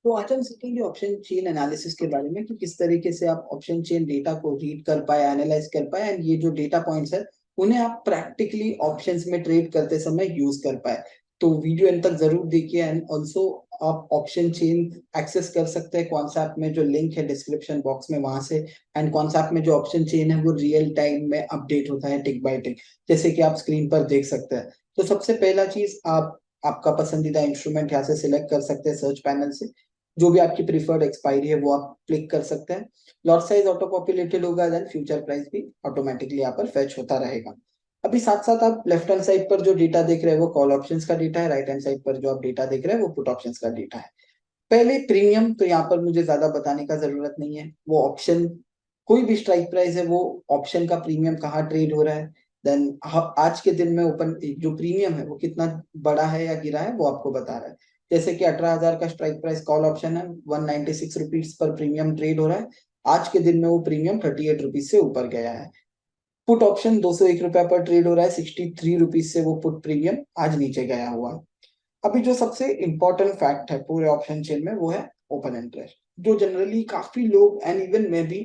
तो आज हम सीखेंगे ऑप्शन चेन एनालिसिस के बारे में कि किस तरीके से आप ऑप्शन चेन डेटा को रीड कर पाए, एनालाइज कर पाए एंड ये जो डेटा पॉइंट्स है उन्हें आप प्रैक्टिकली ऑप्शंस में ट्रेड करते समय यूज कर पाए। तो वीडियो एंड तक जरूर देखिए एंड ऑल्सो आप ऑप्शन चेन एक्सेस कर सकते हैं कॉन्सेप्ट में, जो लिंक है डिस्क्रिप्शन बॉक्स में वहां से। एंड कॉन्सेप्ट में जो ऑप्शन चेन है वो रियल टाइम में अपडेट होता है टिक बाय टिक, जैसे कि आप स्क्रीन पर देख सकते हैं। तो सबसे पहला चीज, आप आपका पसंदीदा इंस्ट्रूमेंट यहाँ से सिलेक्ट कर सकते हैं सर्च पैनल से। जो भी आपकी प्रीफर्ड एक्सपायरी है वो आप क्लिक कर सकते हैं। लॉट साइज ऑटो पॉपुलेटेड होगा, देन फ्यूचर प्राइस भी ऑटोमेटिकली यहाँ पर फेच होता रहेगा। अभी साथ साथ आप लेफ्ट हैंड साइड पर जो डेटा देख रहे हैं वो कॉल ऑप्शंस का डेटा है, राइट हैंड साइड पर जो आप डेटा देख रहे हैं वो पुट ऑप्शंस का डेटा है। पहले प्रीमियम, तो यहाँ पर मुझे ज्यादा बताने का जरूरत नहीं है। वो ऑप्शन, कोई भी स्ट्राइक प्राइस है वो ऑप्शन का प्रीमियम कहाँ ट्रेड हो रहा है, देन आज के दिन में ओपन जो प्रीमियम है वो कितना बड़ा है या गिरा है वो आपको बता रहा है। जैसे कि 18,000 का स्ट्राइक प्राइस कॉल ऑप्शन है, 196 रुपीज पर प्रीमियम ट्रेड हो रहा है। आज के दिन में वो प्रीमियम 38 रुपीज से ऊपर गया है। पुट ऑप्शन 201 रुपया पर ट्रेड हो रहा है, 63 रुपीज से वो पुट प्रीमियम आज नीचे गया हुआ है। अभी जो सबसे इंपॉर्टेंट फैक्ट है पूरे ऑप्शन चेन में वो है ओपन इंटरेस्ट, जो जनरली काफी लोग एंड इवन मैं भी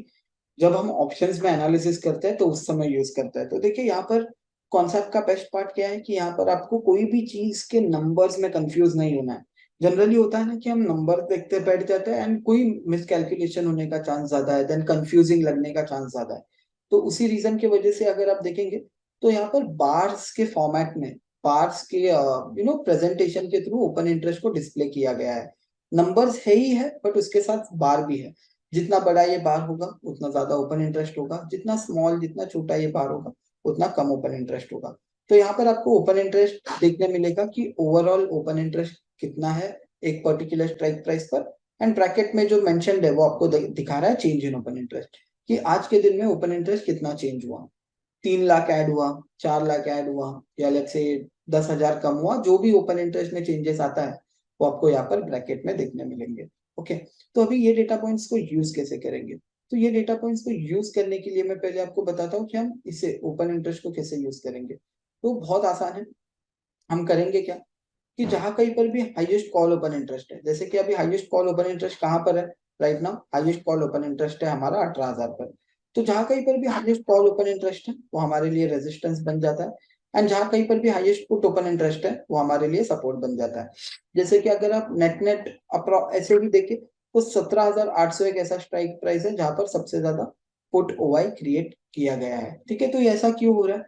जब हम ऑप्शंस में एनालिसिस करते हैं तो उस समय यूज करते हैं। तो देखिए यहाँ पर कॉन्सेप्ट का बेस्ट पार्ट क्या है कि यहाँ पर आपको कोई भी चीज के नंबर्स में कंफ्यूज नहीं होना है। जनरली होता है ना कि हम नंबर देखते बैठ जाते हैं एंड कोई मिसकैलकुलेशन होने का चांस ज्यादा है, देन कंफ्यूजिंग लगने का चांस ज्यादा है। तो उसी रीजन की वजह से अगर आप देखेंगे तो यहाँ पर बार्स के फॉर्मेट में, बार्स के प्रेजेंटेशन के थ्रू ओपन इंटरेस्ट को डिस्प्ले किया गया है। नंबर्स है ही है बट उसके साथ बार भी है। जितना बड़ा ये बार होगा उतना ज्यादा ओपन इंटरेस्ट होगा, जितना स्मॉल जितना छोटा ये बार होगा उतना कम ओपन इंटरेस्ट होगा। तो यहाँ पर आपको ओपन इंटरेस्ट देखने मिलेगा कि ओवरऑल ओपन इंटरेस्ट कितना है एक पर्टिकुलर स्ट्राइक प्राइस पर। एंड ब्रैकेट में जो मेंशन्ड है वो आपको दिखा रहा है चेंज इन ओपन इंटरेस्ट, कि आज के दिन में ओपन इंटरेस्ट कितना चेंज हुआ। 3 लाख ऐड हुआ, 4 लाख ऐड हुआ, या लेट्स से 10,000 कम हुआ, जो भी ओपन इंटरेस्ट में चेंजेस आता है वो आपको यहाँ पर ब्रैकेट में देखने मिलेंगे। ओके, तो अभी ये डेटा पॉइंट्स को यूज कैसे करेंगे। तो ये डेटा पॉइंट्स को यूज करने के लिए मैं पहले आपको बताता हूँ कि हम इसे ओपन इंटरेस्ट को कैसे यूज करेंगे। तो बहुत आसान है। हम करेंगे क्या कि जहां कहीं पर भी हाईएस्ट कॉल ओपन इंटरेस्ट है, जैसे कि अभी हाईएस्ट कॉल ओपन इंटरेस्ट कहां पर है, right now highest call open interest है हमारा 18,000 पर। तो जहां कहीं पर भी हाईएस्ट कॉल ओपन इंटरेस्ट है वो हमारे लिए रेजिस्टेंस बन जाता है। एंड जहां कहीं पर भी हाईएस्ट पुट ओपन इंटरेस्ट है वो हमारे लिए सपोर्ट बन जाता है। जैसे कि अगर आप नेट नेट ऐसे भी देखें तो 17,800 एक ऐसा स्ट्राइक प्राइस है जहां पर सबसे ज्यादा पुट ओवाई क्रिएट किया गया है। ठीक है, तो ये ऐसा क्यों हो रहा है।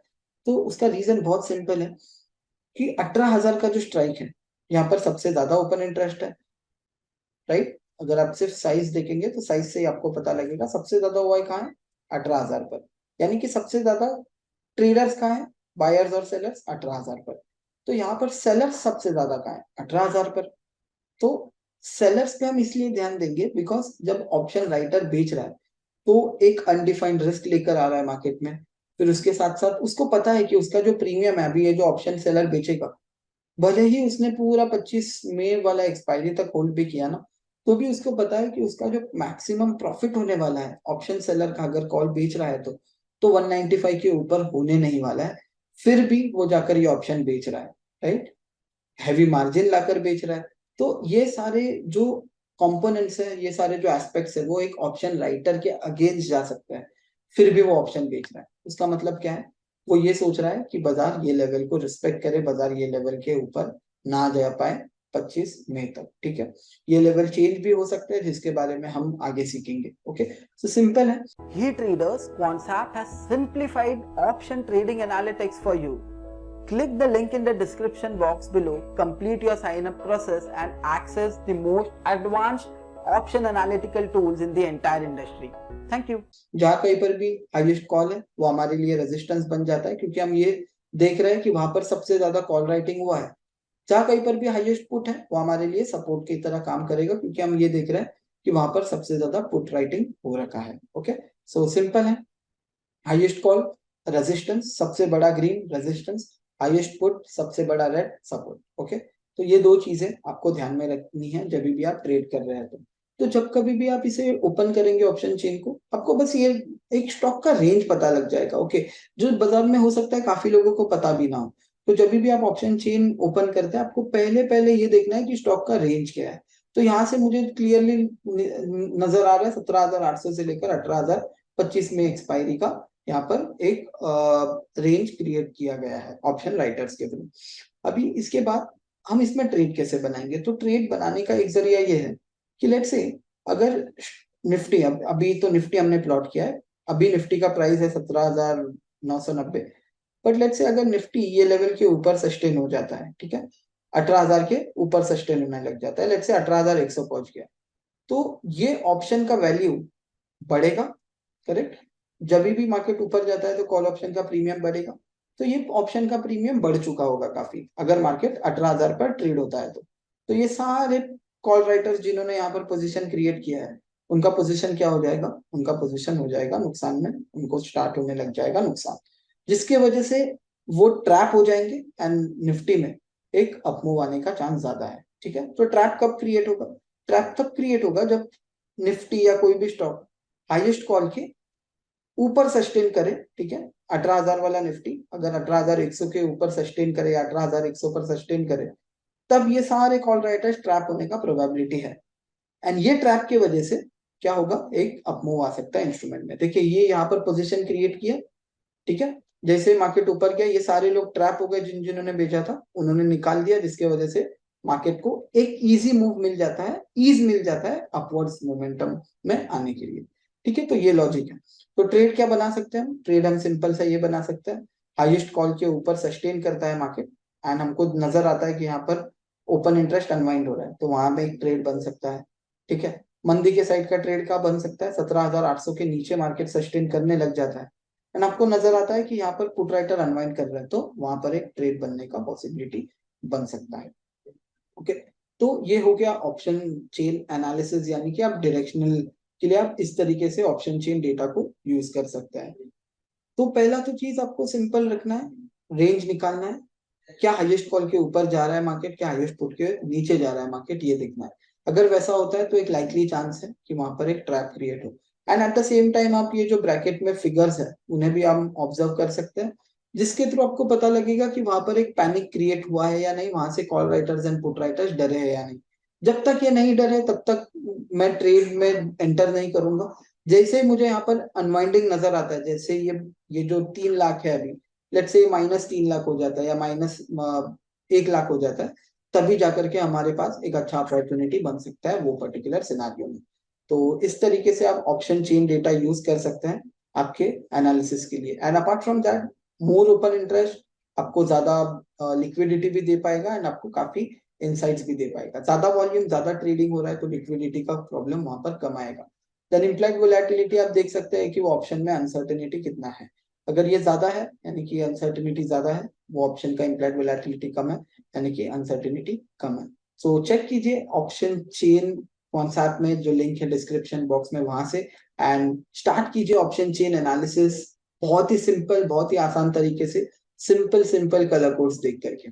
तो उसका रीजन बहुत सिंपल है कि 18,000 का जो स्ट्राइक है यहाँ पर सबसे ज्यादा ओपन इंटरेस्ट है, राइट। अगर आप सिर्फ साइज देखेंगे तो साइज से ही आपको पता लगेगा सबसे ज्यादा हुआ कहाँ है, 18,000 पर। यानी कि सबसे ज्यादा ट्रेडर्स कहाँ है, बायर्स और सेलर्स 18,000 पर। तो यहाँ पर सेलर्स सबसे ज्यादा कहाँ है, 18,000 पर। तो सेलर्स पे हम इसलिए ध्यान देंगे बिकॉज जब ऑप्शन राइटर बेच रहा है तो एक अनडिफाइंड रिस्क लेकर आ रहा है मार्केट में। फिर उसके साथ साथ उसको पता है कि उसका जो प्रीमियम है अभी ये जो ऑप्शन सेलर बेचेगा, भले ही उसने पूरा 25 मई वाला एक्सपायरी तक होल्ड भी किया ना, तो भी उसको पता है कि उसका जो मैक्सिमम प्रॉफिट होने वाला है ऑप्शन सेलर का अगर कॉल बेच रहा है तो 195 के ऊपर होने नहीं वाला है। फिर भी वो जाकर ये ऑप्शन बेच रहा है, राइट। हैवी मार्जिन लाकर बेच रहा है। तो ये सारे जो कंपोनेंट्स है, ये सारे जो एस्पेक्ट्स है वो एक ऑप्शन राइटर के अगेंस्ट जा सकते हैं। फिर भी वो ऑप्शन बेच रहा है, उसका मतलब क्या है, वो ये सोच रहा है कि बाजार ये लेवल को रिस्पेक्ट करे, बाजार ये लेवल के ऊपर ना जा पाए 25 मई तक। ठीक है, ये लेवल चेंज भी हो सकते हैं जिसके बारे में हम आगे सीखेंगे। ओके, सो सिंपल है। He Traders concept has simplified option trading analytics for you. Click the link in the description box below, complete your sign up process and access the most advanced option analytical tools in the entire industry. Thank you. जहां कहीं पर भी highest call है वो हमारे लिए resistance बन जाता है, क्योंकि हम ये देख रहे हैं कि वहां पर सबसे ज्यादा कॉल राइटिंग हुआ है। जहां कहीं पर भी हाईएस्ट पुट है वो हमारे लिए सपोर्ट की तरह काम करेगा, क्योंकि हम ये देख रहे हैं कि वहां पर सबसे ज्यादा पुट राइटिंग हो रखा है। ओके, सो सिंपल है। हाईएस्ट कॉल रेजिस्टेंस, सबसे बड़ा ग्रीन रेजिस्टेंस, हाईएस्ट पुट सबसे बड़ा रेड सपोर्ट। ओके, तो ये दो चीजें आपको ध्यान में रखनी है जब भी आप ट्रेड कर रहे हैं। तो जब कभी भी आप इसे ओपन करेंगे ऑप्शन चेन को, आपको बस ये एक स्टॉक का रेंज पता लग जाएगा। ओके, जो बाजार में हो सकता है काफी लोगों को पता भी ना हो। तो जब भी आप ऑप्शन चेन ओपन करते हैं आपको पहले पहले ये देखना है कि स्टॉक का रेंज क्या है। तो यहाँ से मुझे क्लियरली नजर आ रहा है 17,800 से लेकर 18,025 में एक्सपायरी का यहाँ पर एक रेंज क्रिएट किया गया है ऑप्शन राइटर्स के थ्रू। अभी इसके बाद हम इसमें ट्रेड कैसे बनाएंगे? तो ट्रेड बनाने का एक जरिया ये है कि लेट्स से अगर निफ्टी, अभी तो निफ्टी हमने प्लॉट किया है, अभी निफ्टी का प्राइस है 17,990, बट लेट्स से अगर निफ्टी ये लेवल के ऊपर सस्टेन हो जाता है, ठीक है, 18,000 के ऊपर सस्टेन होने लग जाता है, लेट्स से 18,100 पहुंच गया, तो ये ऑप्शन का वैल्यू बढ़ेगा, करेक्ट? जब भी मार्केट ऊपर जाता है तो कॉल ऑप्शन का प्रीमियम बढ़ेगा, तो ये ऑप्शन का प्रीमियम बढ़ चुका होगा काफी, अगर मार्केट 18,000 पर ट्रेड होता है तो ये सारे कॉल राइटर्स जिन्होंने यहाँ पर पोजीशन क्रिएट किया है, उनका पोजीशन क्या हो जाएगा? उनका पोजीशन हो जाएगा नुकसान में, उनको स्टार्ट होने लग जाएगा नुकसान, जिसके वजह से वो ट्रैप हो जाएंगे एंड निफ्टी में एक अपमूव आने का चांस ज्यादा है, ठीक है? तो ट्रैप कब क्रिएट होगा? ट्रैप तब क्रिएट होगा जब निफ्टी या कोई भी स्टॉक हाईएस्ट कॉल के ऊपर सस्टेन करे, ठीक है? 18,000 वाला निफ्टी अगर 18,100 के ऊपर सस्टेन करे, 18,100 पर सस्टेन करे, तब ये सारे कॉल राइटर्स ट्रैप होने का प्रोबेबिलिटी है, एंड ये ट्रैप की वजह से क्या होगा? एक अपमूव आ सकता है इंस्ट्रूमेंट में। देखिए ये यहाँ पर पोजीशन क्रिएट किया, ठीक है, जैसे मार्केट ऊपर गया ये सारे लोग ट्रैप हो गए, जिन्होंने बेचा था उन्होंने निकाल दिया, जिसके वजह से मार्केट को एक इजी मूव मिल जाता है, ईज मिल जाता है अपवर्ड्स मोमेंटम में आने के लिए, ठीक है? तो ये लॉजिक है। तो ट्रेड क्या बना सकते हैं हम? ट्रेड हम सिंपल सा ये बना सकते हैं, हाईएस्ट कॉल के ऊपर सस्टेन करता है मार्केट एंड हमको नजर आता है कि यहाँ पर ओपन इंटरेस्ट अनवाइंड हो रहा है, तो वहां पे एक ट्रेड बन सकता है, ठीक है? मंदी के साइड का ट्रेड क्या बन सकता है? 17,800 के नीचे मार्केट सस्टेन करने लग जाता है एंड आपको नजर आता है कि यहाँ पर पुट राइटर अनवाइंड कर रहा है, तो वहां पर एक ट्रेड बनने का पॉसिबिलिटी बन सकता है। ओके, तो ये हो गया ऑप्शन चेन एनालिसिस, यानी कि आप डायरेक्शनल के लिए आप इस तरीके से ऑप्शन चेन डेटा को यूज कर सकते हैं। तो पहला तो चीज आपको सिंपल रखना है, रेंज निकालना है, क्या हाईएस्ट कॉल के ऊपर जा रहा है मार्केट, क्या हाईएस्ट पुट के नीचे जा रहा है मार्केट, ये देखना है। अगर वैसा होता है तो एक लाइकली चांस है कि वहां पर एक ट्रैप क्रिएट हो, and at the same time आप ये जो ब्रैकेट में फिगर्स है उन्हें भी आप ऑब्जर्व कर सकते हैं, जिसके थ्रू आपको पता लगेगा कि वहां पर एक पैनिक क्रिएट हुआ है या नहीं, वहां से call writers and put writers डरे हैं या नहीं। जब तक ये नहीं डरे तब तक मैं ट्रेड में एंटर नहीं करूंगा। जैसे ही मुझे यहाँ पर अनवाइंडिंग नजर आता है, जैसे ये जो 3 लाख है अभी, लेट्स से -3 लाख हो जाता है या -1 लाख हो जाता है, तभी जाकर के हमारे पास एक अच्छा अपॉर्चुनिटी बन सकता है वो पर्टिकुलर सिनेरियो में। तो इस तरीके से आप ऑप्शन चेन डेटा यूज कर सकते हैं आपके एनालिसिस के लिए, and apart from that more open interest आपको ज्यादा लिक्विडिटी भी दे पाएगा एंड आपको काफी इनसाइट्स भी दे पाएगा। ज्यादा वॉल्यूम, ज्यादा ट्रेडिंग हो रहा है तो लिक्विडिटी का प्रॉब्लम वहां पर कम आएगा। देन इम्प्लाइड वोलेटिलिटी आप देख सकते हैं कि वो ऑप्शन में अनसर्टेनिटी कितना है। अगर ये ज्यादा है यानी कि अनसर्टेनिटी ज्यादा है, वो ऑप्शन का इम्प्लाइड वोलेटिलिटी कम है यानी कि अनसर्टेनिटी कम है। सो चेक कीजिए ऑप्शन चेन कॉन्सेप्ट में, जो लिंक है डिस्क्रिप्शन बॉक्स में, वहां से, एंड स्टार्ट कीजिए ऑप्शन चेन एनालिसिस बहुत ही सिंपल, बहुत ही आसान तरीके से, सिंपल कलर कोड्स देख करके।